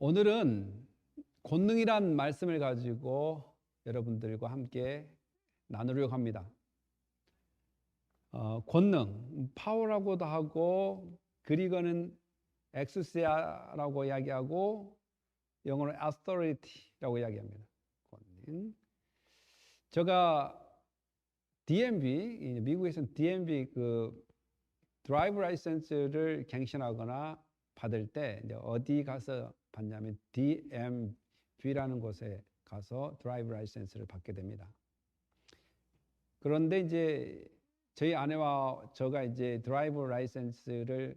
오늘은 권능이란 말씀을 가지고 여러분들과 함께 나누려고 합니다. 권능, 파워라고도 하고 그리거는 엑스시아라고 이야기하고 영어로 authority라고 이야기합니다. 권능. 제가 DMV, 미국에서는 DMV 그 드라이브 라이센스를 갱신하거나 받을 때 이제 어디 가서 받냐면 DMV라는 곳에 가서 드라이브 라이센스를 받게 됩니다. 그런데 이제 저희 아내와 저가 이제 드라이브 라이센스를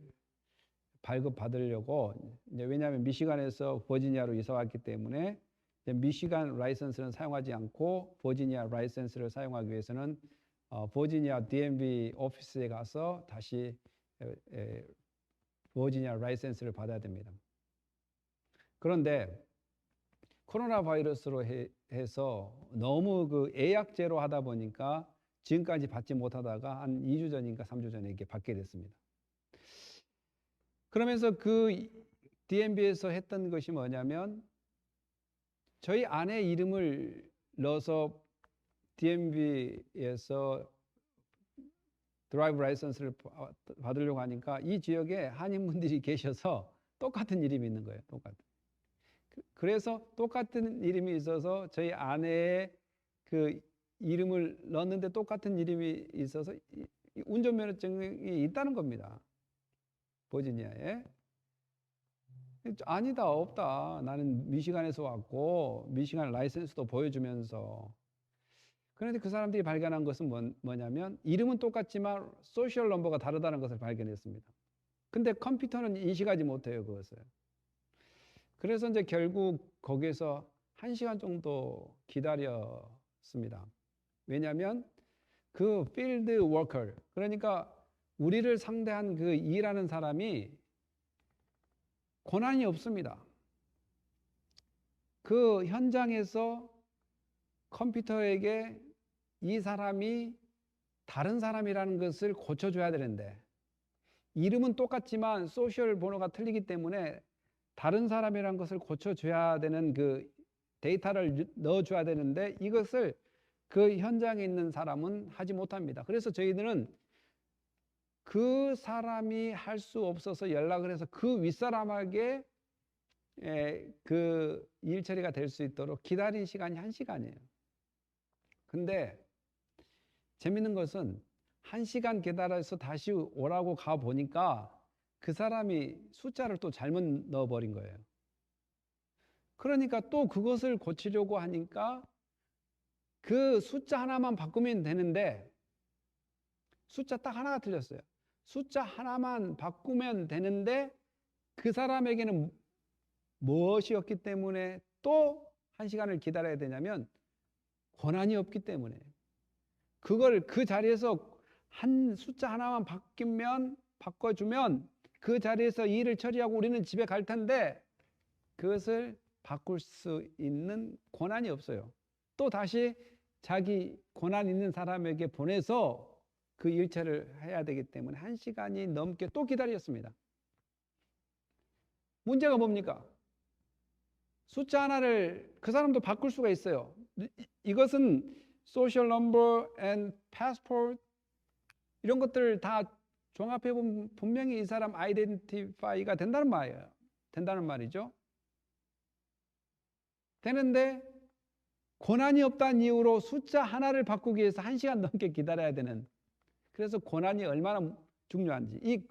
발급받으려고 이제 왜냐하면 미시간에서 버지니아로 이사 왔기 때문에 미시간 라이센스는 사용하지 않고 버지니아 라이센스를 사용하기 위해서는 버지니아 DMV 오피스에 가서 다시 버지니아 라이센스를 받아야 됩니다. 그런데 코로나 바이러스로 해서 너무 그 예약제로 하다 보니까 지금까지 받지 못하다가 한 2주 전인가 3주 전에 이렇게 받게 됐습니다. 그러면서 그 DMV에서 했던 것이 뭐냐면 저희 아내 이름을 넣어서 DMV에서 드라이브 라이선스를 받으려고 하니까 이 지역에 한인분들이 계셔서 똑같은 이름이 있는 거예요. 똑같은. 그래서 똑같은 이름이 있어서 저희 아내의 그 이름을 넣었는데 똑같은 이름이 있어서 운전면허증이 있다는 겁니다. 버지니아에. 아니다, 없다. 나는 미시간에서 왔고 미시간 라이센스도 보여주면서. 그런데 그 사람들이 발견한 것은 뭐냐면 이름은 똑같지만 소셜 넘버가 다르다는 것을 발견했습니다. 근데 컴퓨터는 인식하지 못해요, 그것을. 그래서 이제 결국 거기에서 1시간 정도 기다렸습니다. 왜냐하면 그 필드 워커, 그러니까 우리를 상대한 그 일하는 사람이 권한이 없습니다. 그 현장에서 컴퓨터에게 이 사람이 다른 사람이라는 것을 고쳐줘야 되는데 이름은 똑같지만 소셜 번호가 틀리기 때문에 다른 사람이라는 것을 고쳐줘야 되는 그 데이터를 넣어줘야 되는데 이것을 그 현장에 있는 사람은 하지 못합니다. 그래서 저희들은 그 사람이 할 수 없어서 연락을 해서 그 윗사람에게 그 일 처리가 될 수 있도록 기다린 시간이 1시간이에요. 근데 재밌는 것은 1시간 기다려서 다시 오라고 가보니까 그 사람이 숫자를 또 잘못 넣어버린 거예요. 그러니까 또 그것을 고치려고 하니까 그 숫자 하나만 바꾸면 되는데 숫자 딱 하나가 틀렸어요. 숫자 하나만 바꾸면 되는데 그 사람에게는 무엇이었기 때문에 또 1시간을 기다려야 되냐면 권한이 없기 때문에 그걸 그 자리에서 한 숫자 하나만 바꿔주면 그 자리에서 일을 처리하고 우리는 집에 갈 텐데 그것을 바꿀 수 있는 권한이 없어요. 또 다시 자기 권한 있는 사람에게 보내서 그 일처리를 해야 되기 때문에 1시간이 넘게 또 기다렸습니다. 문제가 뭡니까? 숫자 하나를 그 사람도 바꿀 수가 있어요. 이것은 social number and passport 이런 것들을 다 종합해 보면 분명히 이 사람 아이덴티파이가 된다는 말이죠. 되는데 권한이 없다는 이유로 숫자 하나를 바꾸기 위해서 1시간 넘게 기다려야 되는. 그래서 권한이 얼마나 중요한지 이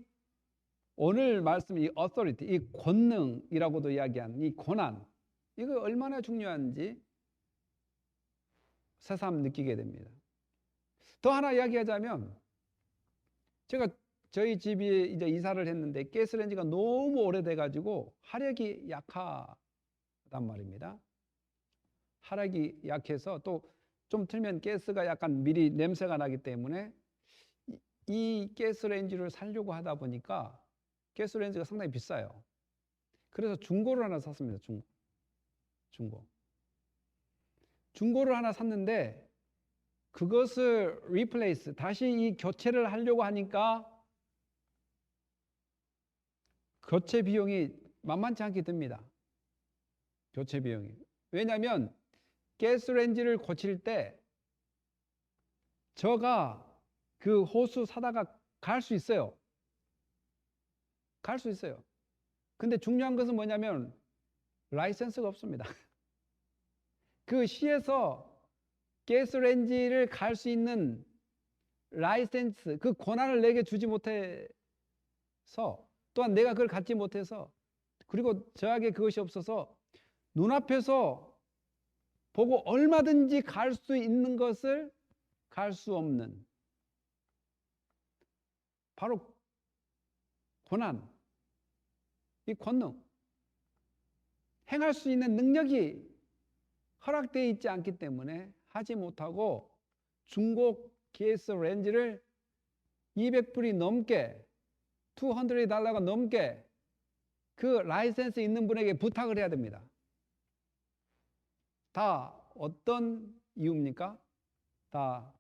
오늘 말씀 이 authority, 이 권능이라고도 이야기하는 이 권한 이거 얼마나 중요한지 새삼 느끼게 됩니다. 더 하나 이야기하자면 제가 저희 집에 이제 이사를 했는데 가스레인지가 너무 오래돼가지고 화력이 약하단 말입니다. 화력이 약해서 또 좀 틀면 가스가 약간 미리 냄새가 나기 때문에 이 가스레인지를 사려고 하다 보니까 가스레인지가 상당히 비싸요. 그래서 중고를 하나 샀습니다. 중고를 하나 샀는데 그것을 replace, 다시 이 교체를 하려고 하니까 교체 비용이 만만치 않게 듭니다. 교체 비용이. 왜냐하면 가스레인지를 고칠 때 저가 그 호수 사다가 갈 수 있어요. 갈 수 있어요. 근데 중요한 것은 뭐냐면 라이센스가 없습니다. 그 시에서 가스레인지를 갈 수 있는 라이센스, 그 권한을 내게 주지 못해서, 또한 내가 그걸 갖지 못해서, 그리고 저에게 그것이 없어서 눈앞에서 보고 얼마든지 갈 수 있는 것을 갈 수 없는, 바로 권한, 이 권능, 행할 수 있는 능력이 허락되어 있지 않기 때문에 하지 못하고 중고 가스레인지를 200불이 넘게, $200가 넘게 그 라이센스 있는 분에게 부탁을 해야 됩니다. 다 어떤 이유입니까? 다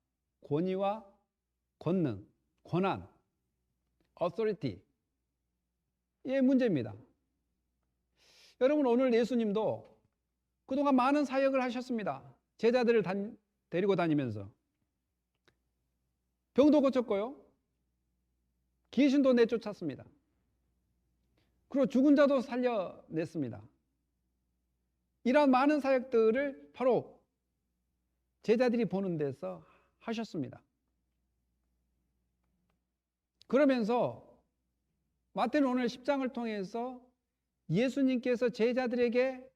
권위와 권능, 권한, authority의 문제입니다. 여러분, 오늘 예수님도 그동안 많은 사역을 하셨습니다. 제자들을 데리고 다니면서 병도 고쳤고요, 귀신도 내쫓았습니다. 그리고 죽은 자도 살려냈습니다. 이러한 많은 사역들을 바로 제자들이 보는 데서 하셨습니다. 그러면서 마태는 오늘 10장을 통해서 예수님께서 제자들에게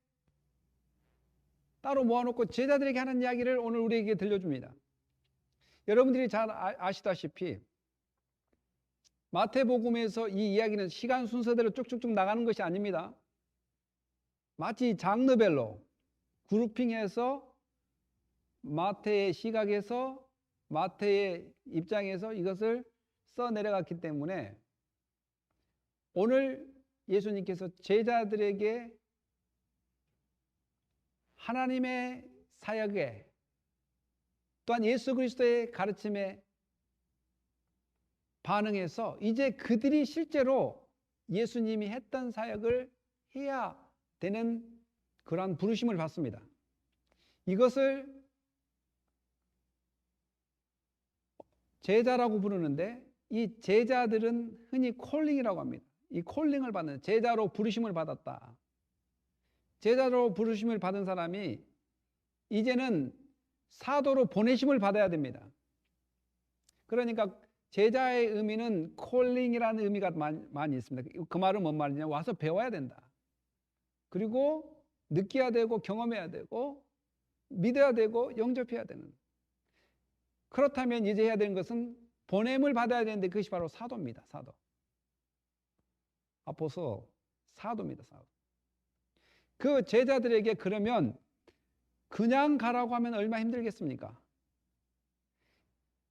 따로 모아놓고 제자들에게 하는 이야기를 오늘 우리에게 들려줍니다. 여러분들이 잘 아시다시피 마태복음에서 이 이야기는 시간 순서대로 쭉쭉쭉 나가는 것이 아닙니다. 마치 장르별로 그룹핑해서 마태의 시각에서, 마태의 입장에서 이것을 써 내려갔기 때문에 오늘 예수님께서 제자들에게 하나님의 사역에, 또한 예수 그리스도의 가르침에 반응해서 이제 그들이 실제로 예수님이 했던 사역을 해야 되는 그러한 부르심을 받습니다. 이것을 제자라고 부르는데, 이 제자들은 흔히 콜링이라고 합니다. 이 콜링을 받는, 제자로 부르심을 받았다. 제자로 부르심을 받은 사람이 이제는 사도로 보내심을 받아야 됩니다. 그러니까 제자의 의미는 콜링이라는 의미가 많이 있습니다. 그 말은 뭔 말이냐? 와서 배워야 된다. 그리고 느껴야 되고 경험해야 되고 믿어야 되고 영접해야 되는. 그렇다면 이제 해야 되는 것은 보냄을 받아야 되는데, 그것이 바로 사도입니다. 사도. 아포스톨, 사도입니다. 사도. 그 제자들에게 그러면 그냥 가라고 하면 얼마나 힘들겠습니까?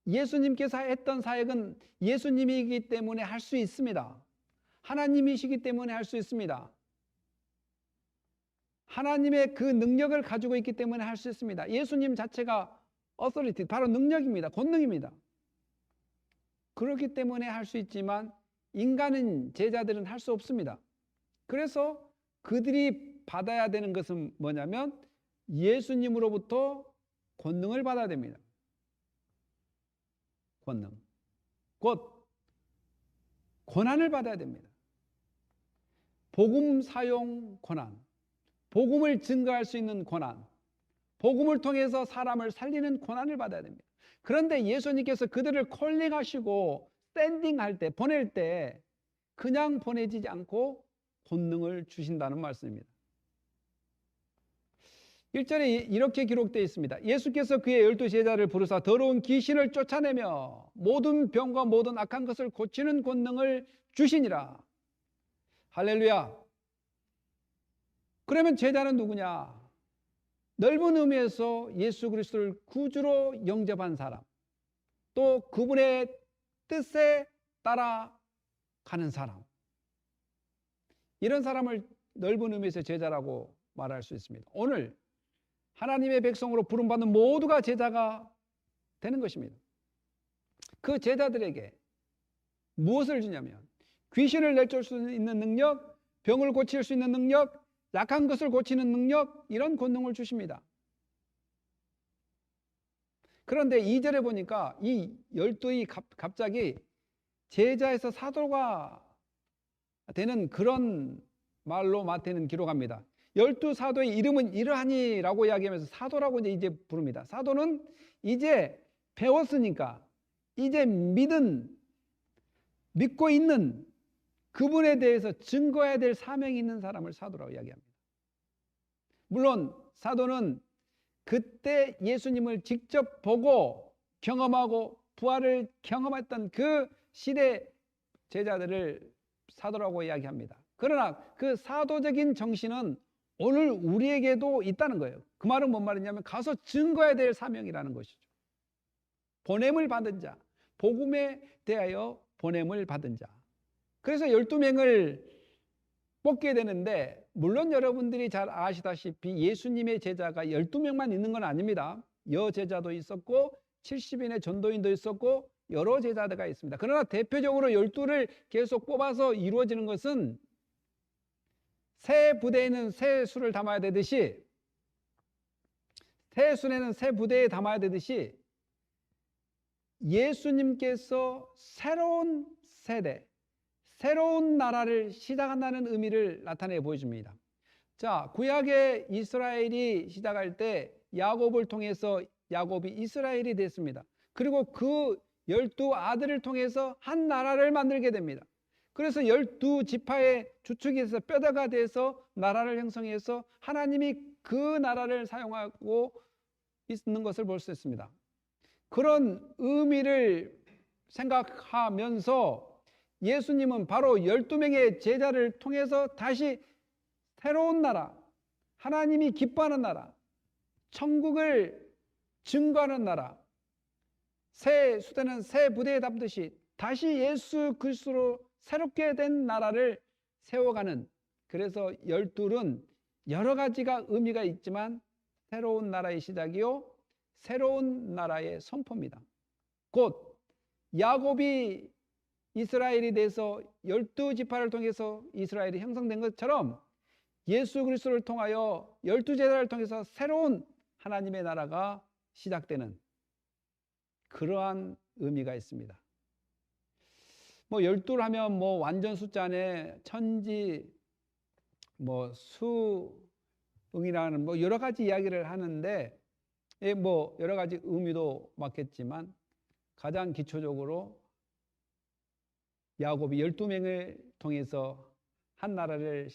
예수님께서 했던 사역은 예수님이기 때문에 할 수 있습니다. 하나님이시기 때문에 할 수 있습니다. 하나님의 그 능력을 가지고 있기 때문에 할 수 있습니다. 예수님 자체가 authority, 바로 능력입니다. 권능입니다. 그렇기 때문에 할 수 있지만 인간인 제자들은 할 수 없습니다. 그래서 그들이 받아야 되는 것은 뭐냐면 예수님으로부터 권능을 받아야 됩니다. 권능, 곧 권한을 받아야 됩니다. 복음 사용 권한, 복음을 증거할 수 있는 권한, 복음을 통해서 사람을 살리는 권한을 받아야 됩니다. 그런데 예수님께서 그들을 콜링하시고 샌딩할 때, 보낼 때 그냥 보내지 않고 권능을 주신다는 말씀입니다. 1절에 이렇게 기록되어 있습니다. 예수께서 그의 12 제자를 부르사 더러운 귀신을 쫓아내며 모든 병과 모든 악한 것을 고치는 권능을 주시니라. 할렐루야. 그러면 제자는 누구냐? 넓은 의미에서 예수 그리스도를 구주로 영접한 사람, 또 그분의 뜻에 따라가는 사람, 이런 사람을 넓은 의미에서 제자라고 말할 수 있습니다. 오늘 하나님의 백성으로 부름받는 모두가 제자가 되는 것입니다. 그 제자들에게 무엇을 주냐면 귀신을 내쫓을 수 있는 능력, 병을 고칠 수 있는 능력, 약한 것을 고치는 능력, 이런 권능을 주십니다. 그런데 2절에 보니까 이 12이 갑자기 제자에서 사도가 되는 그런 말로 마태는 기록합니다. 12사도의 이름은 이러하니라고 이야기하면서 사도라고 이제 부릅니다. 사도는 이제 배웠으니까 이제 믿고 있는 그분에 대해서 증거해야 될 사명이 있는 사람을 사도라고 이야기합니다. 물론 사도는 그때 예수님을 직접 보고 경험하고 부활을 경험했던 그 시대 제자들을 사도라고 이야기합니다. 그러나 그 사도적인 정신은 오늘 우리에게도 있다는 거예요. 그 말은 뭔 말이냐면 가서 증거해야 될 사명이라는 것이죠. 보냄을 받은 자, 복음에 대하여 보냄을 받은 자. 그래서 12명을 뽑게 되는데, 물론 여러분들이 잘 아시다시피 예수님의 제자가 12명만 있는 건 아닙니다. 여제자도 있었고 70인의 전도인도 있었고 여러 제자들가 있습니다. 그러나 대표적으로 12를 계속 뽑아서 이루어지는 것은 새 부대에는 새 술을 담아야 되듯이, 새 술에는 새 부대에 담아야 되듯이 예수님께서 새로운 세대, 새로운 나라를 시작한다는 의미를 나타내 보여줍니다. 자, 구약의 이스라엘이 시작할 때 야곱을 통해서 야곱이 이스라엘이 됐습니다. 그리고 그 12아들을 통해서 한 나라를 만들게 됩니다. 그래서 12지파의 주축이 돼서 뼈대가 돼서 나라를 형성해서 하나님이 그 나라를 사용하고 있는 것을 볼 수 있습니다. 그런 의미를 생각하면서 예수님은 바로 12명의 제자를 통해서 다시 새로운 나라, 하나님이 기뻐하는 나라, 천국을 증거하는 나라, 새 수대는 새 부대에 담듯이 다시 예수 그리스도로 새롭게 된 나라를 세워가는, 그래서 12은 여러 가지가 의미가 있지만 새로운 나라의 시작이요 새로운 나라의 선포입니다. 곧 야곱이 이스라엘이 돼서 12지파를 통해서 이스라엘이 형성된 것처럼 예수 그리스도를 통하여 12제자를 통해서 새로운 하나님의 나라가 시작되는 그러한 의미가 있습니다. 뭐 12를 하면 뭐 완전 숫자네 천지 뭐 수응이라는 뭐 여러 가지 이야기를 하는데, 뭐 여러 가지 의미도 맞겠지만 가장 기초적으로 야곱이 12명을 통해서 한 나라를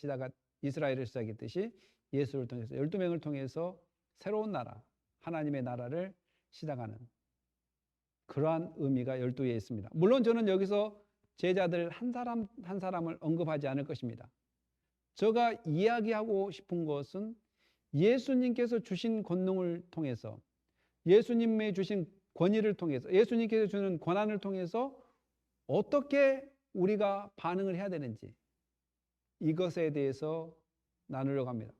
이스라엘을 시작했듯이 예수를 통해서 12명을 통해서 새로운 나라, 하나님의 나라를 시작하는 그러한 의미가 12에 있습니다. 물론 저는 여기서 제자들 한 사람 한 사람을 언급하지 않을 것입니다. 제가 이야기하고 싶은 것은 예수님께서 주신 권능을 통해서, 예수님의 주신 권위를 통해서, 예수님께서 주는 권한을 통해서 어떻게 우리가 반응을 해야 되는지, 이것에 대해서 나누려고 합니다.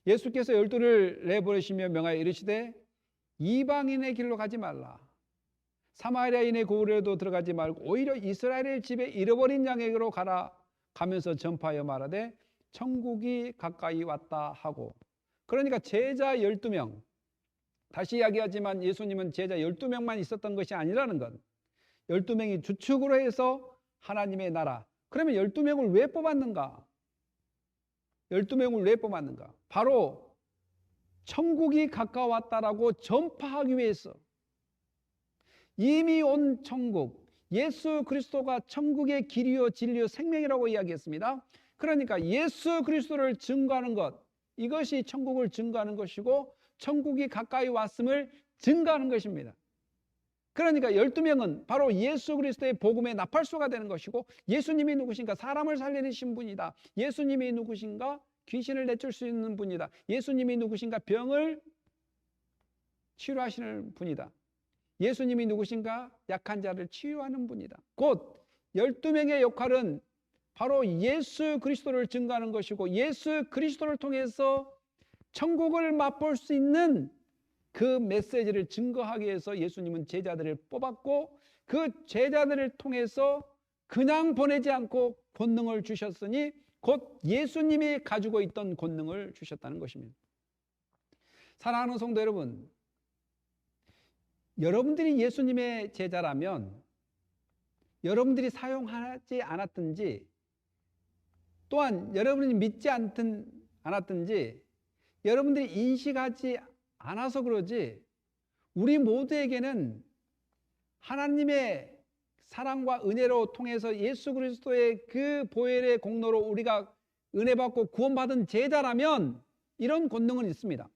예수께서 12를 내보내시며 명하여 이르시되 이방인의 길로 가지 말라, 사마리아인의 고을에도 들어가지 말고 오히려 이스라엘의 집에 잃어버린 양에게로 가라 가면서 전파하여 말하되 천국이 가까이 왔다 하고. 그러니까 제자 12명, 다시 이야기하지만 예수님은 제자 12명만 있었던 것이 아니라는 것, 12명이 주축으로 해서 하나님의 나라. 그러면 12명을 왜 뽑았는가? 12명을 왜 뽑았는가? 바로 천국이 가까웠다라고 전파하기 위해서. 이미 온 천국, 예수 그리스도가 천국의 길이요 진리요 생명이라고 이야기했습니다. 그러니까 예수 그리스도를 증거하는 것, 이것이 천국을 증거하는 것이고 천국이 가까이 왔음을 증거하는 것입니다. 그러니까 12명은 바로 예수 그리스도의 복음의 나팔수가 되는 것이고, 예수님이 누구신가? 사람을 살리신 분이다. 예수님이 누구신가? 귀신을 내줄 수 있는 분이다. 예수님이 누구신가? 병을 치료하시는 분이다. 예수님이 누구신가? 약한 자를 치유하는 분이다. 곧 12명의 역할은 바로 예수 그리스도를 증거하는 것이고, 예수 그리스도를 통해서 천국을 맛볼 수 있는 그 메시지를 증거하기 위해서 예수님은 제자들을 뽑았고, 그 제자들을 통해서 그냥 보내지 않고 권능을 주셨으니 곧 예수님이 가지고 있던 권능을 주셨다는 것입니다. 사랑하는 성도 여러분, 여러분들이 예수님의 제자라면 여러분들이 사용하지 않았든지 또한 여러분이 믿지 않았든지 여러분들이 인식하지 않아서 그러지 우리 모두에게는 하나님의 사랑과 은혜로 통해서 예수 그리스도의 그 보혈의 공로로 우리가 은혜 받고 구원받은 제자라면 이런 권능은 있습니다.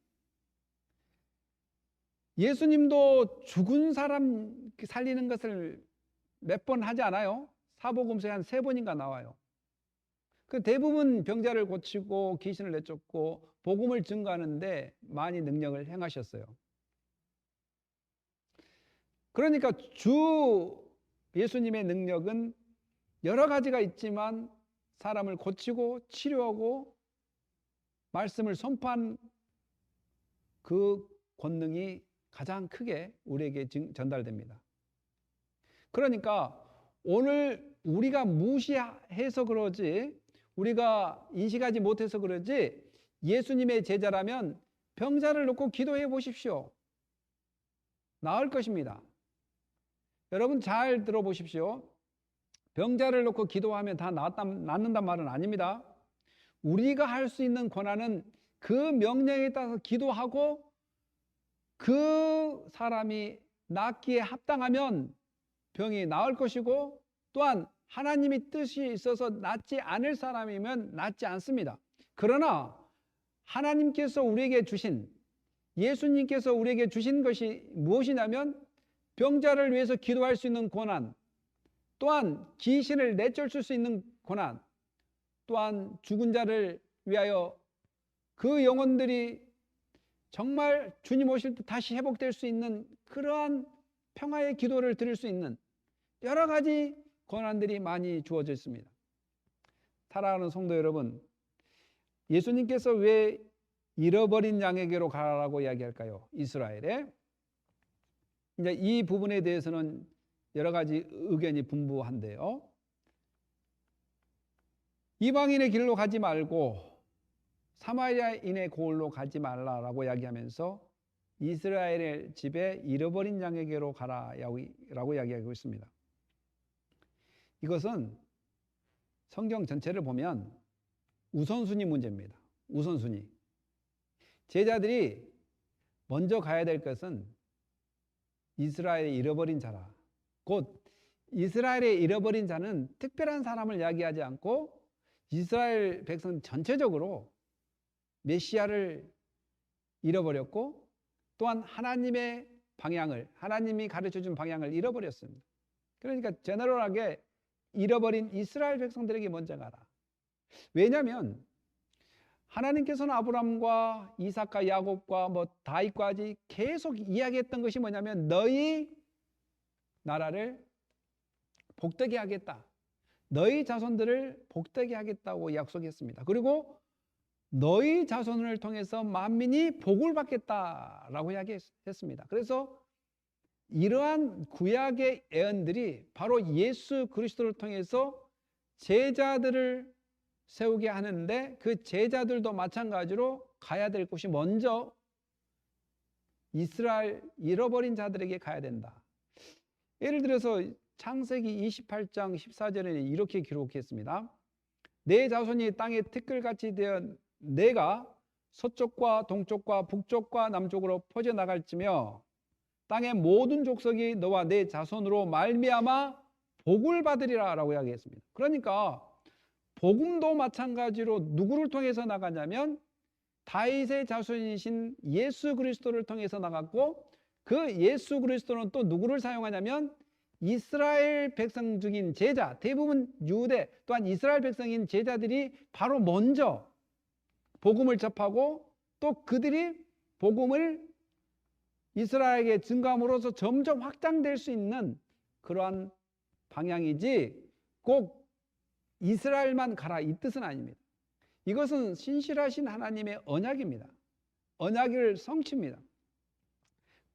예수님도 죽은 사람 살리는 것을 몇 번 하지 않아요? 사복음서에 한 3번인가 나와요. 그 대부분 병자를 고치고 귀신을 내쫓고 복음을 증거하는데 많이 능력을 행하셨어요. 그러니까 주 예수님의 능력은 여러 가지가 있지만 사람을 고치고 치료하고 말씀을 선포한 그 권능이 가장 크게 우리에게 전달됩니다. 그러니까 오늘 우리가 무시해서 그러지 우리가 인식하지 못해서 그러지 예수님의 제자라면 병자를 놓고 기도해 보십시오. 나을 것입니다. 여러분 잘 들어보십시오. 병자를 놓고 기도하면 다 낫는단 말은 아닙니다. 우리가 할 수 있는 권한은 그 명령에 따라서 기도하고 그 사람이 낫기에 합당하면 병이 나을 것이고 또한 하나님이 뜻이 있어서 낫지 않을 사람이면 낫지 않습니다. 그러나 하나님께서 우리에게 주신 예수님께서 우리에게 주신 것이 무엇이냐면 병자를 위해서 기도할 수 있는 권한, 또한 귀신을 내쫓을 수 있는 권한, 또한 죽은 자를 위하여 그 영혼들이 정말 주님 오실 때 다시 회복될 수 있는 그러한 평화의 기도를 드릴 수 있는 여러 가지 권한들이 많이 주어져 있습니다. 사랑하는 성도 여러분, 예수님께서 왜 잃어버린 양에게로 가라고 이야기할까요? 이스라엘에. 이제 이 부분에 대해서는 여러 가지 의견이 분분한데요. 이방인의 길로 가지 말고 사마리아인의 골로 가지 말라라고 이야기하면서 이스라엘의 집에 잃어버린 양에게로 가라라고 이야기하고 있습니다. 이것은 성경 전체를 보면 우선순위 문제입니다. 우선순위. 제자들이 먼저 가야 될 것은 이스라엘의 잃어버린 자라. 곧 이스라엘의 잃어버린 자는 특별한 사람을 이야기하지 않고 이스라엘 백성 전체적으로 메시아를 잃어버렸고 또한 하나님의 방향을 하나님이 가르쳐준 방향을 잃어버렸습니다. 그러니까 제너럴하게 잃어버린 이스라엘 백성들에게 먼저 가라. 왜냐하면 하나님께서는 아브라함과 이삭과 야곱과 다윗까지 계속 이야기했던 것이 뭐냐면 너희 나라를 복되게 하겠다. 너희 자손들을 복되게 하겠다고 약속했습니다. 그리고 너희 자손을 통해서 만민이 복을 받겠다라고 이야기했습니다. 그래서 이러한 구약의 예언들이 바로 예수 그리스도를 통해서 제자들을 세우게 하는데 그 제자들도 마찬가지로 가야 될 곳이 먼저 이스라엘 잃어버린 자들에게 가야 된다. 예를 들어서 창세기 28장 14절에 이렇게 기록했습니다. 내 자손이 땅에 티끌같이 되어 내가 서쪽과 동쪽과 북쪽과 남쪽으로 퍼져나갈지며 땅의 모든 족속이 너와 내 자손으로 말미암아 복을 받으리라 라고 이야기했습니다. 그러니까 복음도 마찬가지로 누구를 통해서 나가냐면 다윗의 자손이신 예수 그리스도를 통해서 나갔고 그 예수 그리스도는 또 누구를 사용하냐면 이스라엘 백성 중인 제자, 대부분 유대 또한 이스라엘 백성인 제자들이 바로 먼저 복음을 접하고 또 그들이 복음을 이스라엘에게 증거함으로써 점점 확장될 수 있는 그러한 방향이지 꼭 이스라엘만 가라 이 뜻은 아닙니다. 이것은 신실하신 하나님의 언약입니다. 언약을 성취입니다.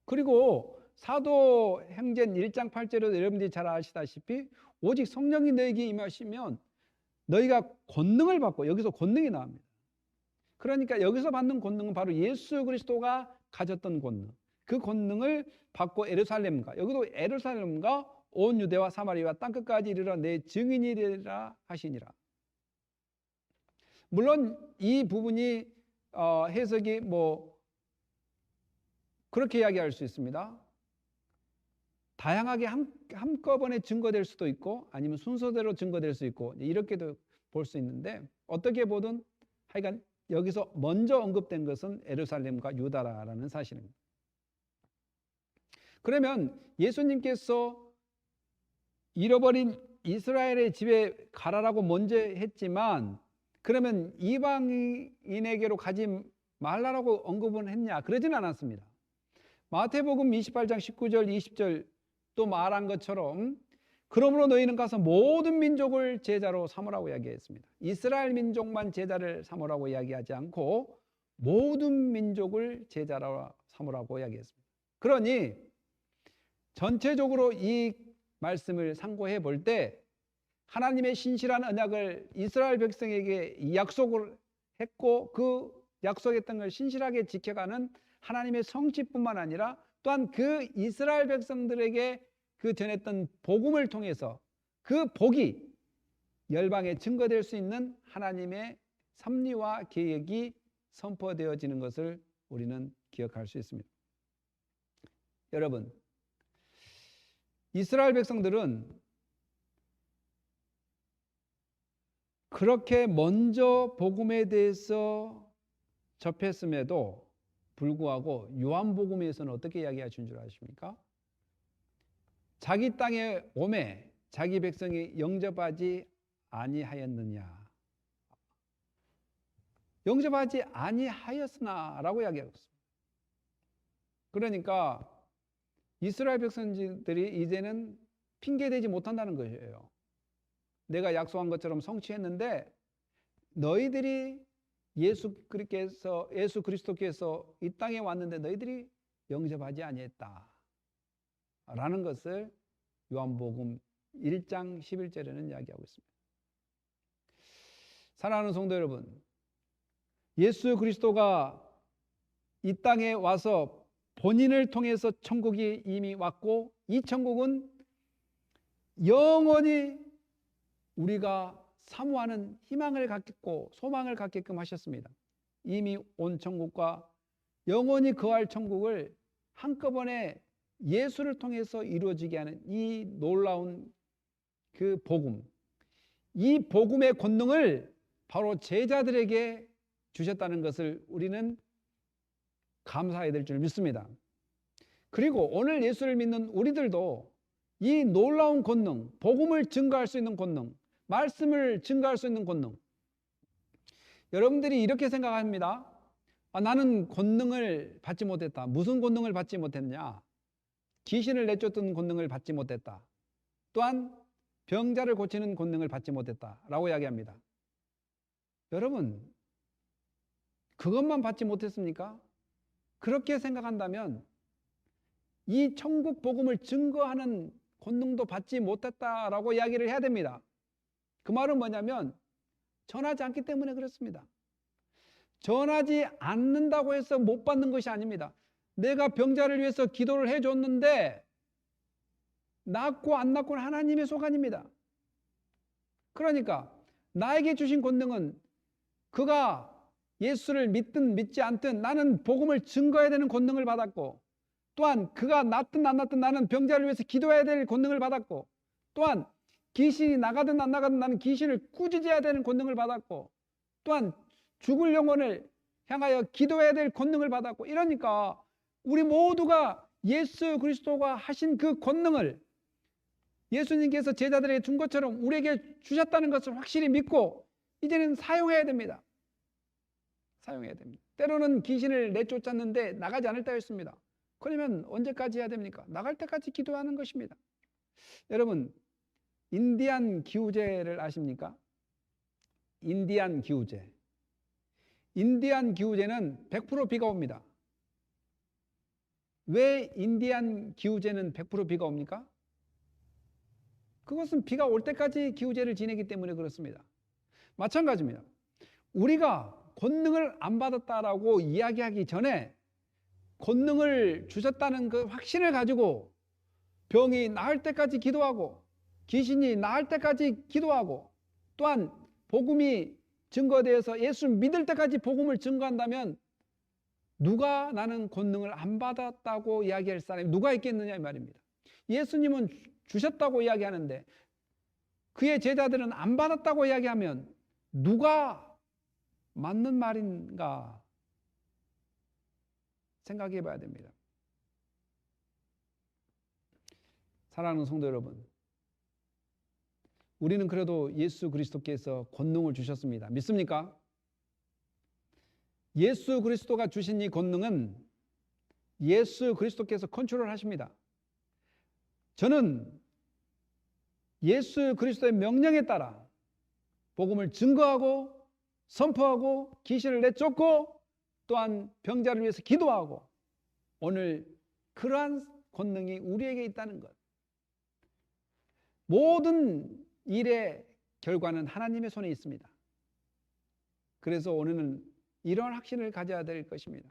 그리고 사도행전 1장 8절에도 여러분들이 잘 아시다시피 오직 성령이 너에게 임하시면 너희가 권능을 받고, 여기서 권능이 나옵니다. 그러니까 여기서 받는 권능은 바로 예수 그리스도가 가졌던 권능, 그 권능을 받고 예루살렘과, 여기도 예루살렘과 온 유대와 사마리아와 땅끝까지 이르러 내 증인이 되리라 하시니라. 물론 이 부분이 해석이 그렇게 이야기할 수 있습니다. 다양하게 한꺼번에 증거될 수도 있고, 아니면 순서대로 증거될 수 있고, 이렇게도 볼 수 있는데, 어떻게 보든 하여간 여기서 먼저 언급된 것은 예루살렘과 유다라는 사실입니다. 그러면 예수님께서 잃어버린 이스라엘의 집에 가라라고 먼저 했지만, 그러면 이방인에게로 가지 말라라고 언급은 했냐? 그러진 않았습니다. 마태복음 28장 19절 20절 또 말한 것처럼, 그러므로 너희는 가서 모든 민족을 제자로 삼으라고 이야기했습니다. 이스라엘 민족만 제자를 삼으라고 이야기하지 않고 모든 민족을 제자로 삼으라고 이야기했습니다. 그러니 전체적으로 이 말씀을 상고해 볼 때, 하나님의 신실한 언약을 이스라엘 백성에게 약속을 했고, 그 약속했던 걸 신실하게 지켜가는 하나님의 성취뿐만 아니라, 또한 그 이스라엘 백성들에게 그 전했던 복음을 통해서 그 복이 열방에 증거될 수 있는 하나님의 섭리와 계획이 선포되어지는 것을 우리는 기억할 수 있습니다. 여러분, 이스라엘 백성들은 그렇게 먼저 복음에 대해서 접했음에도 불구하고 요한복음에서는 어떻게 이야기하신 줄 아십니까? 자기 땅에 오매 자기 백성이 영접하지 아니하였느냐, 영접하지 아니하였으나 라고 이야기하고 있습니다. 그러니까 이스라엘 백성들이 이제는 핑계대지 못한다는 것이에요. 내가 약속한 것처럼 성취했는데 너희들이 예수 그리스도께서 이 땅에 왔는데 너희들이 영접하지 아니했다 라는 것을 요한복음 1장 11절에는 이야기하고 있습니다. 사랑하는 성도 여러분, 예수 그리스도가 이 땅에 와서 본인을 통해서 천국이 이미 왔고, 이 천국은 영원히 우리가 사모하는 희망을 갖고 소망을 갖게끔 하셨습니다. 이미 온 천국과 영원히 거할 천국을 한꺼번에 예수를 통해서 이루어지게 하는 이 놀라운 그 복음, 이 복음의 권능을 바로 제자들에게 주셨다는 것을 우리는 감사해야 될 줄 믿습니다. 그리고 오늘 예수를 믿는 우리들도 이 놀라운 권능, 복음을 증거할 수 있는 권능, 말씀을 증거할 수 있는 권능, 여러분들이 이렇게 생각합니다. 나는 권능을 받지 못했다. 무슨 권능을 받지 못했냐? 귀신을 내쫓는 권능을 받지 못했다. 또한 병자를 고치는 권능을 받지 못했다 라고 이야기합니다. 여러분, 그것만 받지 못했습니까? 그렇게 생각한다면 이 천국 복음을 증거하는 권능도 받지 못했다라고 이야기를 해야 됩니다. 그 말은 뭐냐면 전하지 않기 때문에 그렇습니다. 전하지 않는다고 해서 못 받는 것이 아닙니다. 내가 병자를 위해서 기도를 해줬는데 낫고 안 낫고는 하나님의 소관입니다. 그러니까 나에게 주신 권능은 그가 예수를 믿든 믿지 않든 나는 복음을 증거해야 되는 권능을 받았고, 또한 그가 낫든 안 낫든 나는 병자를 위해서 기도해야 될 권능을 받았고, 또한 귀신이 나가든 안 나가든 나는 귀신을 꾸짖어야 되는 권능을 받았고, 또한 죽을 영혼을 향하여 기도해야 될 권능을 받았고, 이러니까 우리 모두가 예수 그리스도가 하신 그 권능을 예수님께서 제자들에게 준 것처럼 우리에게 주셨다는 것을 확실히 믿고 이제는 사용해야 됩니다. 사용해야 됩니다. 때로는 귀신을 내쫓았는데 나가지 않을 때가 있습니다. 그러면 언제까지 해야 됩니까? 나갈 때까지 기도하는 것입니다. 여러분, 인디안 기우제를 아십니까? 인디안 기우제. 인디안 기우제는 100% 비가 옵니다. 왜 인디안 기우제는 100% 비가 옵니까? 그것은 비가 올 때까지 기우제를 지내기 때문에 그렇습니다. 마찬가지입니다. 우리가 권능을 안 받았다라고 이야기하기 전에 권능을 주셨다는 그 확신을 가지고 병이 나을 때까지 기도하고 귀신이 나을 때까지 기도하고 또한 복음이 증거되어서 예수 믿을 때까지 복음을 증거한다면 누가 나는 권능을 안 받았다고 이야기할 사람이 누가 있겠느냐 이 말입니다. 예수님은 주셨다고 이야기하는데 그의 제자들은 안 받았다고 이야기하면 누가 맞는 말인가 생각해 봐야 됩니다. 사랑하는 성도 여러분, 우리는 그래도 예수 그리스도께서 권능을 주셨습니다. 믿습니까? 예수 그리스도가 주신 이 권능은 예수 그리스도께서 컨트롤 하십니다. 저는 예수 그리스도의 명령에 따라 복음을 증거하고 선포하고 귀신을 내쫓고 또한 병자를 위해서 기도하고 오늘 그러한 권능이 우리에게 있다는 것. 모든 일의 결과는 하나님의 손에 있습니다. 그래서 오늘은 이런 확신을 가져야 될 것입니다.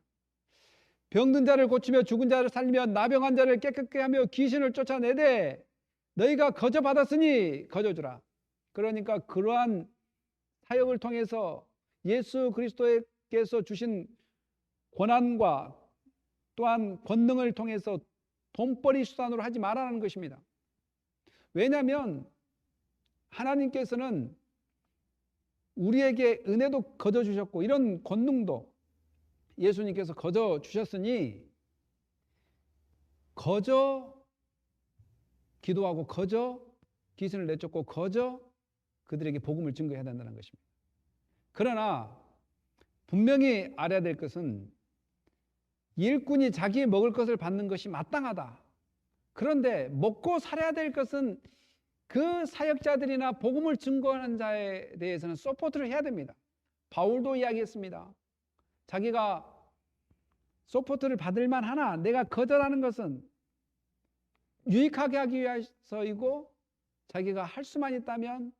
병든 자를 고치며 죽은 자를 살리며 나병한 자를 깨끗게 하며 귀신을 쫓아내되 너희가 거저 받았으니 거저 주라. 그러니까 그러한 사역을 통해서 예수 그리스도께서 주신 권한과 또한 권능을 통해서 돈벌이 수단으로 하지 말라는 것입니다. 왜냐하면 하나님께서는 우리에게 은혜도 거저 주셨고 이런 권능도 예수님께서 거저 주셨으니 거저 기도하고 거저 귀신을 내쫓고 거저 그들에게 복음을 증거해야 된다는 것입니다. 그러나 분명히 알아야 될 것은 일꾼이 자기의 먹을 것을 받는 것이 마땅하다. 그런데 먹고 살아야 될 것은 그 사역자들이나 복음을 증거하는 자에 대해서는 서포트를 해야 됩니다. 바울도 이야기했습니다. 자기가 서포트를 받을 만하나 내가 거절하는 것은 유익하게 하기 위해서이고 자기가 할 수만 있다면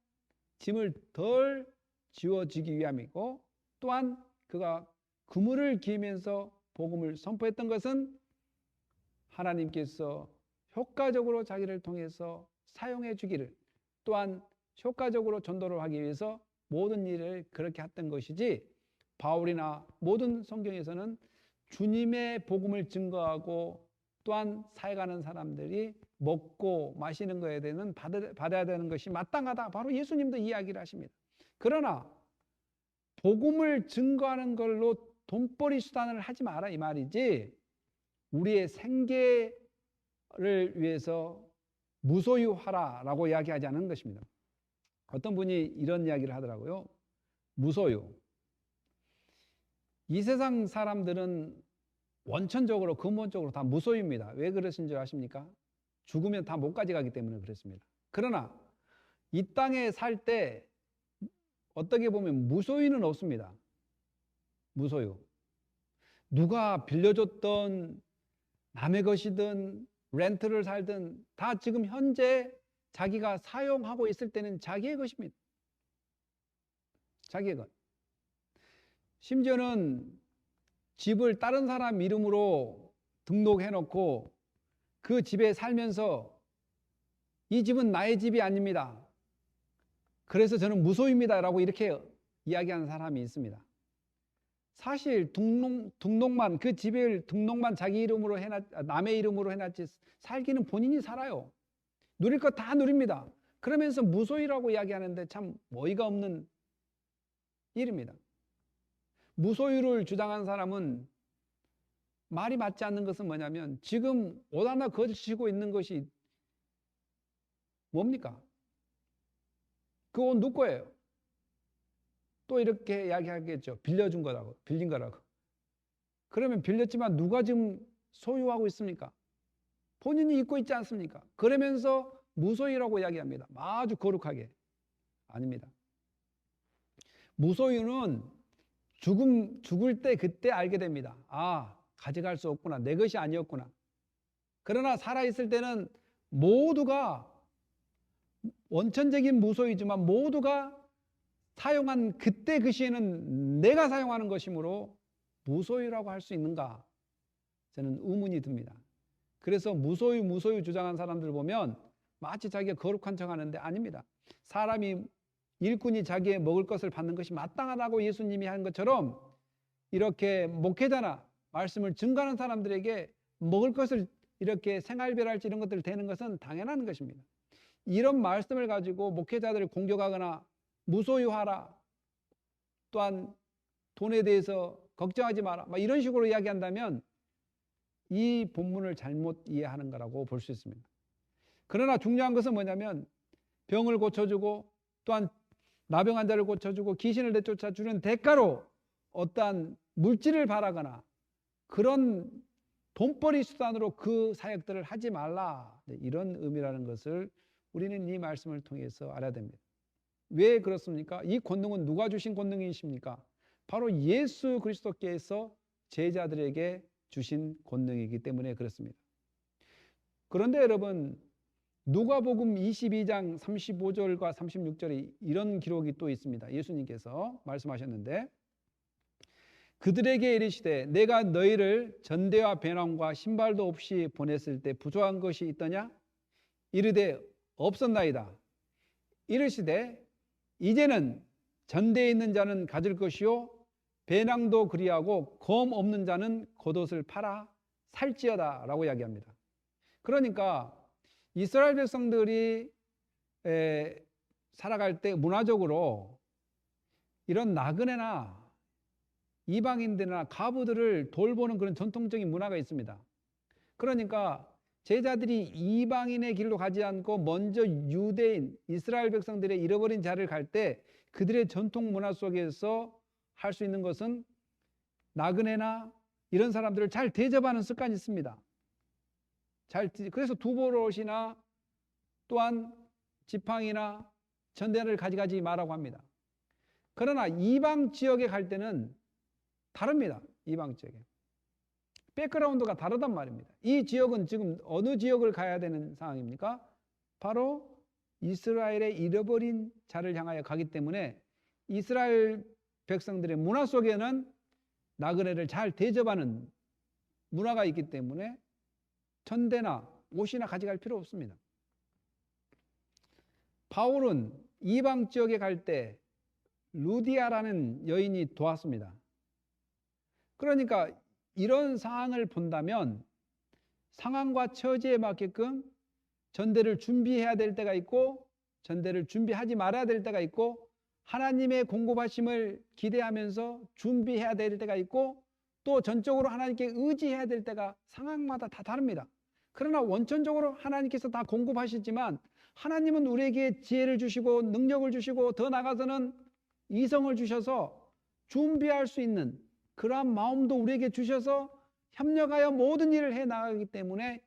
짐을 덜 지워지기 위함이고 또한 그가 그물을 기면서 복음을 선포했던 것은 하나님께서 효과적으로 자기를 통해서 사용해 주기를 또한 효과적으로 전도를 하기 위해서 모든 일을 그렇게 했던 것이지 바울이나 모든 성경에서는 주님의 복음을 증거하고 또한 사역하는 사람들이 먹고 마시는 것에 대해서는 받아야 되는 것이 마땅하다. 바로 예수님도 이야기를 하십니다. 그러나 복음을 증거하는 걸로 돈벌이 수단을 하지 마라 이 말이지 우리의 생계를 위해서 무소유하라라고 이야기하지 않은 것입니다. 어떤 분이 이런 이야기를 하더라고요. 무소유. 이 세상 사람들은 원천적으로 근본적으로 다 무소유입니다. 왜 그러신 줄 아십니까? 죽으면 다 못 가져가기 때문에 그렇습니다. 그러나 이 땅에 살 때 어떻게 보면 무소유는 없습니다. 무소유. 누가 빌려줬던 남의 것이든 렌트를 살든 다 지금 현재 자기가 사용하고 있을 때는 자기의 것입니다. 자기의 것. 심지어는 집을 다른 사람 이름으로 등록해 놓고 그 집에 살면서 이 집은 나의 집이 아닙니다. 그래서 저는 무소유입니다. 라고 이렇게 이야기하는 사람이 있습니다. 사실 등록만 그 집을 등록만 자기 이름으로 남의 이름으로 해놨지 살기는 본인이 살아요. 누릴 거 다 누립니다. 그러면서 무소유라고 이야기하는데 참 어이가 없는 일입니다. 무소유를 주장한 사람은 말이 맞지 않는 것은 뭐냐면 지금 옷 하나 거치고 있는 것이 뭡니까? 그 옷 누구 거예요? 또 이렇게 이야기하겠죠. 빌려준 거라고, 빌린 거라고. 그러면 빌렸지만 누가 지금 소유하고 있습니까? 본인이 입고 있지 않습니까? 그러면서 무소유라고 이야기합니다. 아주 거룩하게. 아닙니다. 무소유는 죽을 때 그때 알게 됩니다. 아, 가져갈 수 없구나. 내 것이 아니었구나. 그러나 살아있을 때는 모두가 원천적인 무소유지만 모두가 사용한 그때 그 시에는 내가 사용하는 것이므로 무소유라고 할 수 있는가? 저는 의문이 듭니다. 그래서 무소유 주장한 사람들 보면 마치 자기가 거룩한 척하는데 아닙니다. 사람이 일꾼이 자기의 먹을 것을 받는 것이 마땅하다고 예수님이 한 것처럼 이렇게 목회자나 말씀을 증거하는 사람들에게 먹을 것을 이렇게 생활비랄지 이런 것들 되는 것은 당연한 것입니다. 이런 말씀을 가지고 목회자들을 공격하거나 무소유하라, 또한 돈에 대해서 걱정하지 마라, 이런 식으로 이야기한다면 이 본문을 잘못 이해하는 거라고 볼 수 있습니다. 그러나 중요한 것은 뭐냐면 병을 고쳐주고 또한 나병 환자를 고쳐주고 귀신을 내쫓아 주는 대가로 어떠한 물질을 바라거나 그런 돈벌이 수단으로 그 사역들을 하지 말라, 이런 의미라는 것을 우리는 이 말씀을 통해서 알아야 됩니다. 왜 그렇습니까? 이 권능은 누가 주신 권능이십니까? 바로 예수 그리스도께서 제자들에게 주신 권능이기 때문에 그렇습니다. 그런데 여러분, 누가복음 22장 35절과 36절에 이런 기록이 또 있습니다. 예수님께서 말씀하셨는데, 그들에게 이르시되 내가 너희를 전대와 배낭과 신발도 없이 보냈을 때 부족한 것이 있더냐? 이르되 없었나이다. 이르시되 이제는 전대에 있는 자는 가질 것이요 배낭도 그리하고 검 없는 자는 겉옷을 팔아 살지어다 라고 이야기합니다. 그러니까 이스라엘 백성들이 살아갈 때 문화적으로 이런 나그네나 이방인들이나 과부들을 돌보는 그런 전통적인 문화가 있습니다. 그러니까 제자들이 이방인의 길로 가지 않고 먼저 유대인, 이스라엘 백성들의 잃어버린 자를 갈 때 그들의 전통 문화 속에서 할 수 있는 것은 나그네나 이런 사람들을 잘 대접하는 습관이 있습니다. 그래서 두보롯이나 또한 지팡이나 전대를 가져가지 말라고 합니다. 그러나 이방 지역에 갈 때는 다릅니다. 이방 지역에. 백그라운드가 다르단 말입니다. 이 지역은 지금 어느 지역을 가야 되는 상황입니까? 바로 이스라엘의 잃어버린 자를 향하여 가기 때문에 이스라엘 백성들의 문화 속에는 나그네를 잘 대접하는 문화가 있기 때문에 전대나 옷이나 가져갈 필요 없습니다. 바울은 이방 지역에 갈 때 루디아라는 여인이 도왔습니다. 그러니까 이런 상황을 본다면 상황과 처지에 맞게끔 전대를 준비해야 될 때가 있고 전대를 준비하지 말아야 될 때가 있고 하나님의 공급하심을 기대하면서 준비해야 될 때가 있고 또 전적으로 하나님께 의지해야 될 때가 상황마다 다 다릅니다. 그러나 원천적으로 하나님께서 다 공급하시지만 하나님은 우리에게 지혜를 주시고 능력을 주시고 더 나아가서는 이성을 주셔서 준비할 수 있는 그러한 마음도 우리에게 주셔서 협력하여 모든 일을 해 나가기 때문에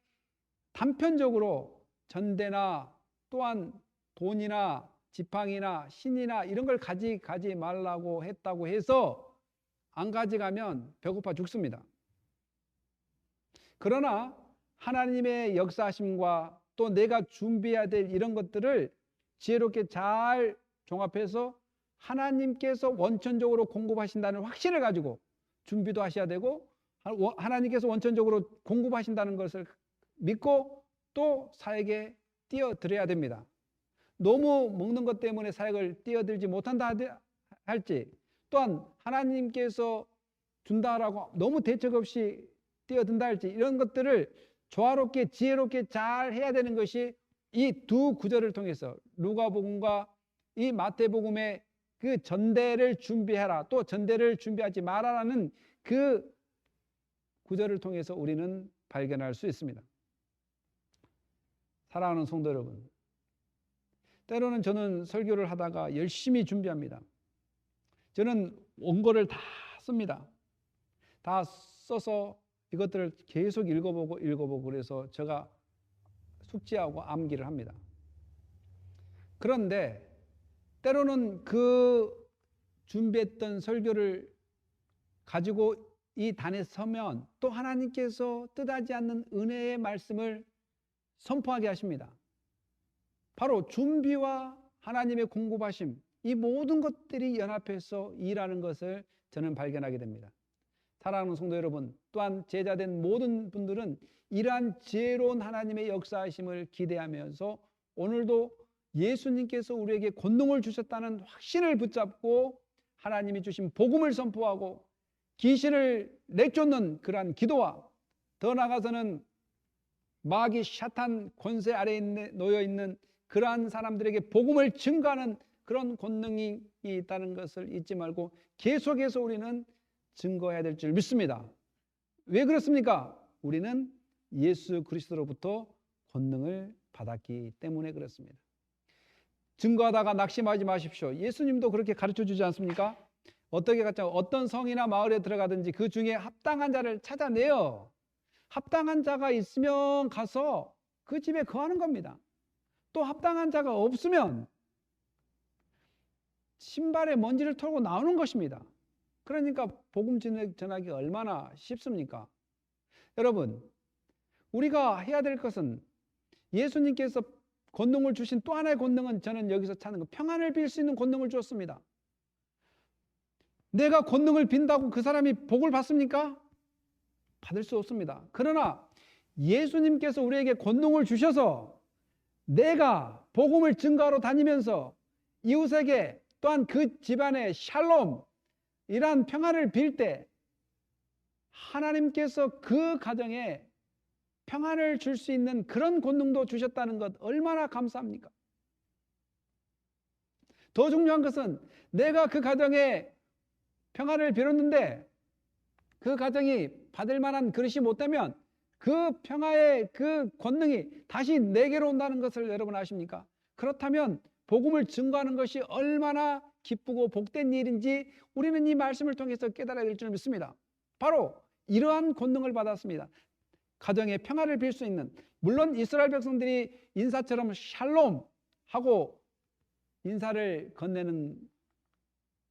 단편적으로 전대나 또한 돈이나 지팡이나 신이나 이런 걸 가지 말라고 했다고 해서 안 가져가면 배고파 죽습니다. 그러나 하나님의 역사하심과 또 내가 준비해야 될 이런 것들을 지혜롭게 잘 종합해서 하나님께서 원천적으로 공급하신다는 확신을 가지고 준비도 하셔야 되고 하나님께서 원천적으로 공급하신다는 것을 믿고 또 사역에 뛰어들어야 됩니다. 너무 먹는 것 때문에 사역을 뛰어들지 못한다 할지 또한 하나님께서 준다라고 너무 대책 없이 뛰어든다 할지 이런 것들을 조화롭게 지혜롭게 잘 해야 되는 것이 이 두 구절을 통해서 누가복음과 이 마태복음의 그 전대를 준비해라 또 전대를 준비하지 마라라는 그 구절을 통해서 우리는 발견할 수 있습니다. 사랑하는 성도 여러분, 때로는 저는 설교를 하다가 열심히 준비합니다. 저는 원고를 다 씁니다. 다 써서 이것들을 계속 읽어보고 그래서 제가 숙지하고 암기를 합니다. 그런데 때로는 그 준비했던 설교를 가지고 이 단에 서면 또 하나님께서 뜻하지 않는 은혜의 말씀을 선포하게 하십니다. 바로 준비와 하나님의 공급하심 이 모든 것들이 연합해서 일하는 것을 저는 발견하게 됩니다. 사랑하는 성도 여러분, 또한 제자된 모든 분들은 이러한 지혜로운 하나님의 역사하심을 기대하면서 오늘도 예수님께서 우리에게 권능을 주셨다는 확신을 붙잡고 하나님이 주신 복음을 선포하고 귀신을 내쫓는 그러한 기도와 더 나아가서는 마귀 샤탄 권세 아래에 놓여 있는 그러한 사람들에게 복음을 증거하는 그런 권능이 있다는 것을 잊지 말고 계속해서 우리는 증거해야 될 줄 믿습니다. 왜 그렇습니까? 우리는 예수 그리스도로부터 권능을 받았기 때문에 그렇습니다. 증거하다가 낙심하지 마십시오. 예수님도 그렇게 가르쳐 주지 않습니까? 어떻게 갔죠? 어떤 성이나 마을에 들어가든지 그 중에 합당한 자를 찾아내어 합당한 자가 있으면 가서 그 집에 거하는 겁니다. 또 합당한 자가 없으면 신발에 먼지를 털고 나오는 것입니다. 그러니까 복음 전하기가 얼마나 쉽습니까? 여러분, 우리가 해야 될 것은 예수님께서 권능을 주신 또 하나의 권능은 저는 여기서 찾는 거, 평안을 빌 수 있는 권능을 주었습니다. 내가 권능을 빈다고 그 사람이 복을 받습니까? 받을 수 없습니다. 그러나 예수님께서 우리에게 권능을 주셔서 내가 복음을 증거하러 다니면서 이웃에게 또한 그 집안에 샬롬 이러한 평안을 빌 때 하나님께서 그 가정에 평안을 줄 수 있는 그런 권능도 주셨다는 것 얼마나 감사합니까? 더 중요한 것은 내가 그 가정에 평안을 빌었는데 그 가정이 받을 만한 그릇이 못 되면 그 평화의 그 권능이 다시 내게로 온다는 것을 여러분 아십니까? 그렇다면 복음을 증거하는 것이 얼마나 기쁘고 복된 일인지 우리는 이 말씀을 통해서 깨달아야 될 줄 믿습니다. 바로 이러한 권능을 받았습니다. 가정의 평화를 빌 수 있는, 물론 이스라엘 백성들이 인사처럼 샬롬 하고 인사를 건네는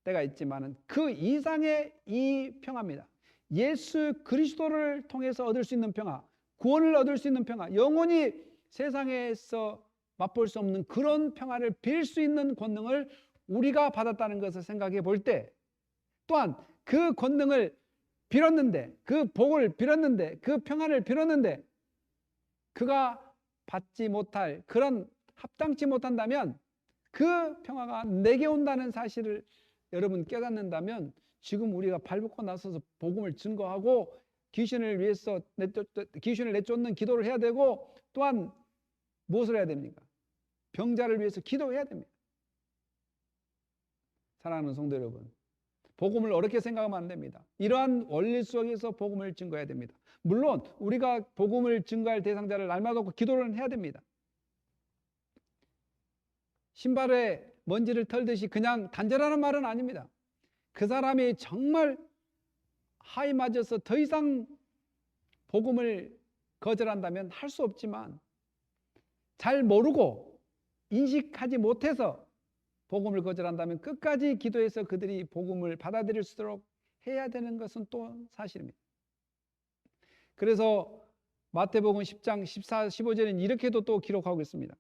때가 있지만 그 이상의 이 평화입니다. 예수 그리스도를 통해서 얻을 수 있는 평화, 구원을 얻을 수 있는 평화, 영원히 세상에서 맛볼 수 없는 그런 평화를 빌 수 있는 권능을 우리가 받았다는 것을 생각해 볼 때, 또한 그 권능을 빌었는데, 그 복을 빌었는데, 그 평안을 빌었는데 그가 받지 못할, 그런 합당치 못한다면 그 평화가 내게 온다는 사실을 여러분 깨닫는다면 지금 우리가 발벗고 나서서 복음을 증거하고 귀신을 위해서 귀신을 내쫓는 기도를 해야 되고, 또한 무엇을 해야 됩니까? 병자를 위해서 기도해야 됩니다. 사랑하는 성도 여러분, 복음을 어렵게 생각하면 안 됩니다. 이러한 원리 속에서 복음을 증거해야 됩니다. 물론 우리가 복음을 증거할 대상자를 날마다 기도를 해야 됩니다. 신발에 먼지를 털듯이 그냥 단절하는 말은 아닙니다. 그 사람이 정말 하이 맞아서 더 이상 복음을 거절한다면 할 수 없지만, 잘 모르고 인식하지 못해서 복음을 거절한다면 끝까지 기도해서 그들이 복음을 받아들일 수 있도록 해야 되는 것은 또 사실입니다. 그래서 마태복음 10장 14, 15절에는 이렇게도 또 기록하고 있습니다.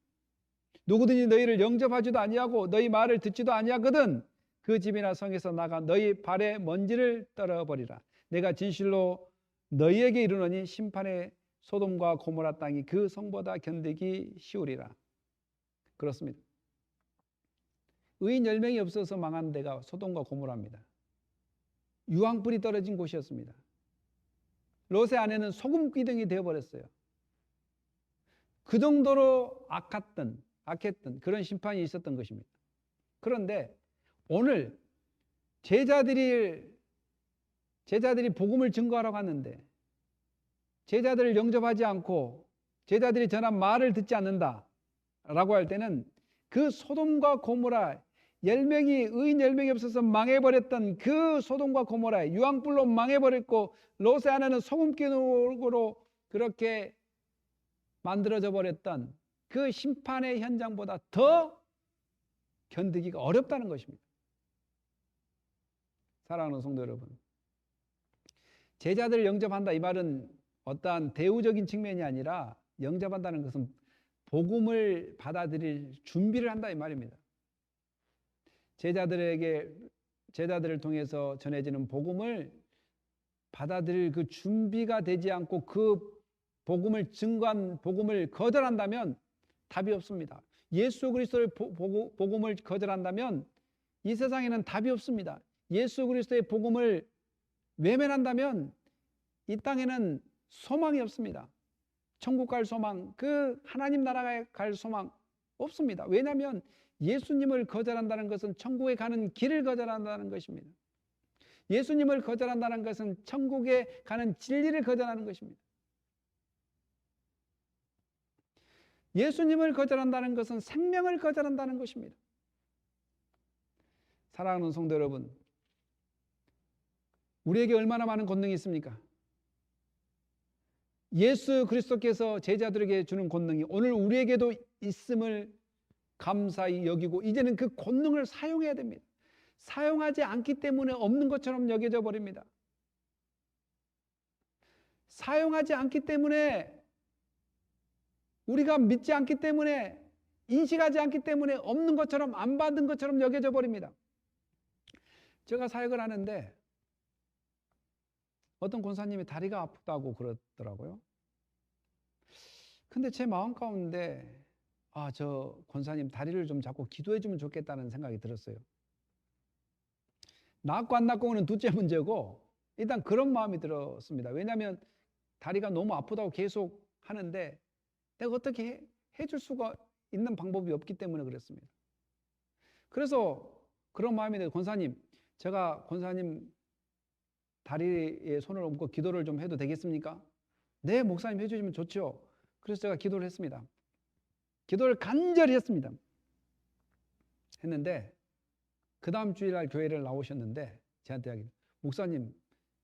누구든지 너희를 영접하지도 아니하고 너희 말을 듣지도 아니하거든 그 집이나 성에서 나가 너희 발에 먼지를 떨어버리라. 내가 진실로 너희에게 이르노니 심판의 소돔과 고모라 땅이 그 성보다 견디기 쉬우리라. 그렇습니다. 의인 10명이 없어서 망한 데가 소돔과 고모라입니다. 유황불이 떨어진 곳이었습니다. 롯의 아내는 소금 기둥이 되어버렸어요. 그 정도로 악했던 그런 심판이 있었던 것입니다. 그런데 오늘 제자들이 복음을 증거하러 갔는데 제자들을 영접하지 않고 제자들이 전한 말을 듣지 않는다라고 할 때는 그 소돔과 고모라 10명이 의인 10명이 없어서 망해버렸던 그 소돔과 고모라에 유황불로 망해버렸고 롯의 아내는 소금기둥으로 그렇게 만들어져 버렸던 그 심판의 현장보다 더 견디기가 어렵다는 것입니다. 사랑하는 성도 여러분, 제자들을 영접한다 이 말은 어떠한 대우적인 측면이 아니라 영접한다는 것은 복음을 받아들일 준비를 한다 이 말입니다. 제자들을 통해서 전해지는 복음을 받아들일 그 준비가 되지 않고 그 복음을 증거한 복음을 거절한다면 답이 없습니다. 예수 그리스도의 복음을 거절한다면 이 세상에는 답이 없습니다. 예수 그리스도의 복음을 외면한다면 이 땅에는 소망이 없습니다. 천국 갈 소망, 그 하나님 나라에 갈 소망 없습니다. 왜냐하면 예수님을 거절한다는 것은 천국에 가는 길을 거절한다는 것입니다. 예수님을 거절한다는 것은 천국에 가는 진리를 거절하는 것입니다. 예수님을 거절한다는 것은 생명을 거절한다는 것입니다. 사랑하는 성도 여러분, 우리에게 얼마나 많은 권능이 있습니까? 예수 그리스도께서 제자들에게 주는 권능이 오늘 우리에게도 있음을 감사히 여기고 이제는 그 권능을 사용해야 됩니다. 사용하지 않기 때문에 없는 것처럼 여겨져 버립니다. 사용하지 않기 때문에, 우리가 믿지 않기 때문에, 인식하지 않기 때문에 없는 것처럼, 안 받은 것처럼 여겨져 버립니다. 제가 사역을 하는데 어떤 권사님이 다리가 아프다고 그러더라고요. 근데 제 마음 가운데 저 권사님 다리를 좀 잡고 기도해 주면 좋겠다는 생각이 들었어요. 낫고 안 낫고는 둘째 문제고 일단 그런 마음이 들었습니다. 왜냐하면 다리가 너무 아프다고 계속 하는데 내가 어떻게 해줄 수가 있는 방법이 없기 때문에 그랬습니다. 그래서 그런 마음이 들어요. 권사님, 제가 권사님 다리에 손을 얹고 기도를 좀 해도 되겠습니까? 네, 목사님 해주시면 좋죠. 그래서 제가 기도를 했습니다. 기도를 간절히 했습니다. 했는데 그 다음 주일날 교회를 나오셨는데 저한테 이야기를, 목사님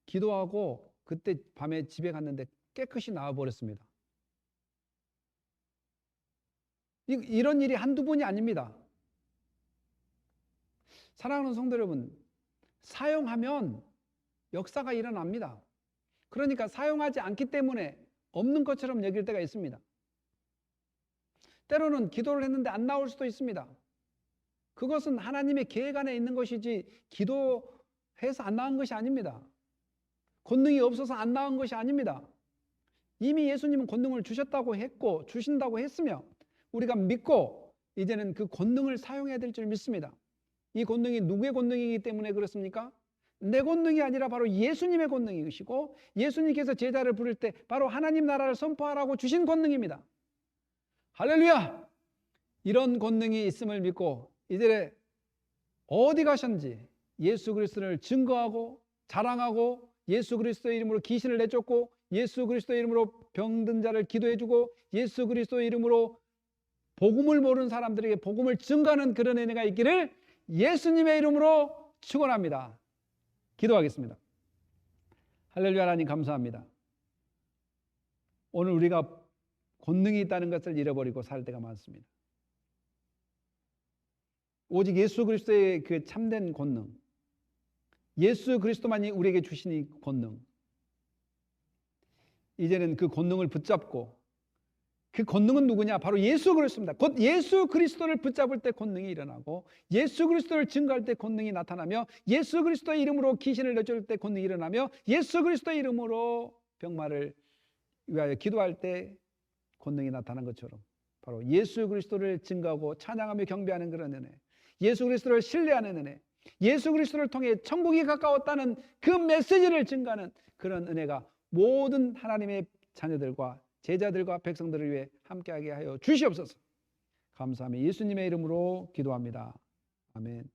기도하고 그때 밤에 집에 갔는데 깨끗이 나와버렸습니다. 이런 일이 한두 번이 아닙니다. 사랑하는 성도 여러분, 사용하면 역사가 일어납니다. 그러니까 사용하지 않기 때문에 없는 것처럼 여길 때가 있습니다. 때로는 기도를 했는데 안 나올 수도 있습니다. 그것은 하나님의 계획 안에 있는 것이지 기도해서 안 나온 것이 아닙니다. 권능이 없어서 안 나온 것이 아닙니다. 이미 예수님은 권능을 주셨다고 했고 주신다고 했으며 우리가 믿고 이제는 그 권능을 사용해야 될 줄 믿습니다. 이 권능이 누구의 권능이기 때문에 그렇습니까? 내 권능이 아니라 바로 예수님의 권능이시고 예수님께서 제자를 부를 때 바로 하나님 나라를 선포하라고 주신 권능입니다. 할렐루야! 이런 권능이 있음을 믿고 이제 어디 가셨는지 예수 그리스도를 증거하고 자랑하고 예수 그리스도의 이름으로 귀신을 내쫓고 예수 그리스도의 이름으로 병든 자를 기도해주고 예수 그리스도의 이름으로 복음을 모르는 사람들에게 복음을 증거하는 그런 은혜가 있기를 예수님의 이름으로 축원합니다. 기도하겠습니다. 할렐루야. 하나님 감사합니다. 오늘 우리가 권능이 있다는 것을 잃어버리고 살 때가 많습니다. 오직 예수 그리스도의 그 참된 권능, 예수 그리스도만이 우리에게 주신 이 권능, 이제는 그 권능을 붙잡고, 그 권능은 누구냐? 바로 예수 그리스도입니다. 곧 예수 그리스도를 붙잡을 때 권능이 일어나고 예수 그리스도를 증거할 때 권능이 나타나며 예수 그리스도의 이름으로 귀신을 내쫓을 때 권능이 일어나며 예수 그리스도의 이름으로 병마를 위하여 기도할 때 권능이 나타난 것처럼 바로 예수 그리스도를 증거하고 찬양하며 경배하는 그런 은혜, 예수 그리스도를 신뢰하는 은혜, 예수 그리스도를 통해 천국이 가까웠다는 그 메시지를 증거하는 그런 은혜가 모든 하나님의 자녀들과 제자들과 백성들을 위해 함께하게 하여 주시옵소서. 감사하며 예수님의 이름으로 기도합니다. 아멘.